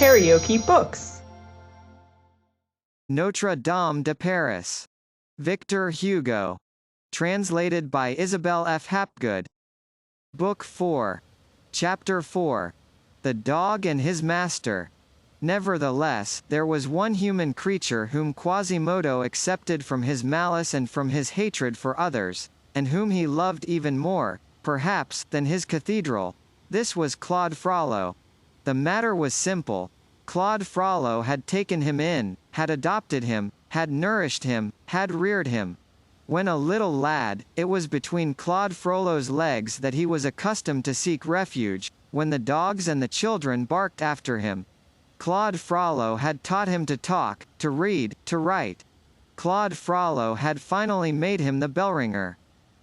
KaraokeBooks. Notre-Dame de Paris. Victor Hugo. Translated by Isabel F. Hapgood. Book 4. Chapter 4. The Dog and His Master. Nevertheless, there was one human creature whom Quasimodo accepted from his malice and from his hatred for others, and whom he loved even more, perhaps, than his cathedral. This was Claude Frollo. The matter was simple. Claude Frollo had taken him in, had adopted him, had nourished him, had reared him. When a little lad, it was between Claude Frollo's legs that he was accustomed to seek refuge, when the dogs and the children barked after him. Claude Frollo had taught him to talk, to read, to write. Claude Frollo had finally made him the bellringer.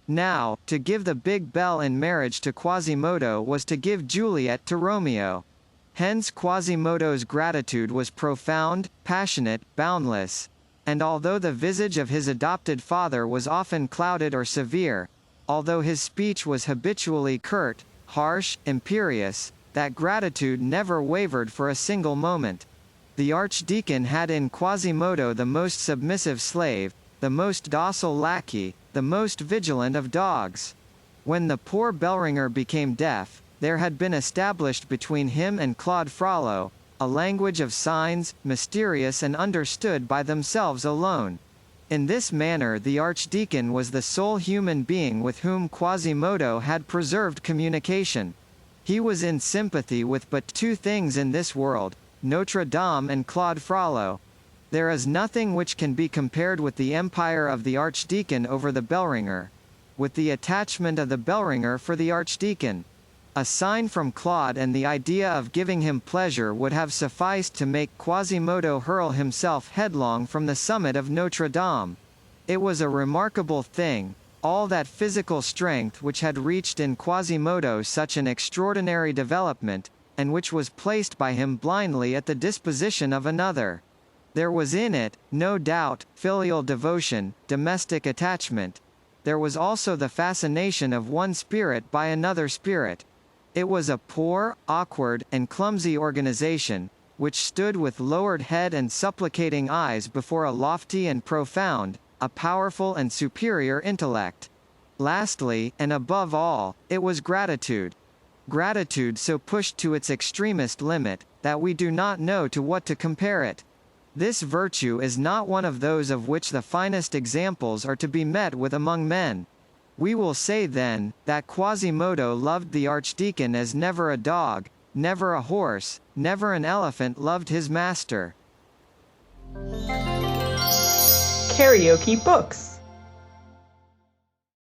Now, to give the big bell in marriage to Quasimodo was to give Juliet to Romeo. Hence Quasimodo's gratitude was profound, passionate, boundless. And although the visage of his adopted father was often clouded or severe, although his speech was habitually curt, harsh, imperious, that gratitude never wavered for a single moment. The archdeacon had in Quasimodo the most submissive slave, the most docile lackey, the most vigilant of dogs. When the poor bellringer became deaf, there had been established between him and Claude Frollo a language of signs, mysterious and understood by themselves alone. In this manner the archdeacon was the sole human being with whom Quasimodo had preserved communication. He was in sympathy with but two things in this world, Notre-Dame and Claude Frollo. There is nothing which can be compared with the empire of the archdeacon over the bellringer, with the attachment of the bellringer for the archdeacon. A sign from Claude and the idea of giving him pleasure would have sufficed to make Quasimodo hurl himself headlong from the summit of Notre-Dame. It was a remarkable thing, all that physical strength which had reached in Quasimodo such an extraordinary development, and which was placed by him blindly at the disposition of another. There was in it, no doubt, filial devotion, domestic attachment. There was also the fascination of one spirit by another spirit. It was a poor, awkward, and clumsy organization, which stood with lowered head and supplicating eyes before a lofty and profound, a powerful and superior intellect. Lastly, and above all, it was gratitude. Gratitude so pushed to its extremest limit, that we do not know to what to compare it. This virtue is not one of those of which the finest examples are to be met with among men. We will say then, that Quasimodo loved the archdeacon as never a dog, never a horse, never an elephant loved his master. KaraokeBooks.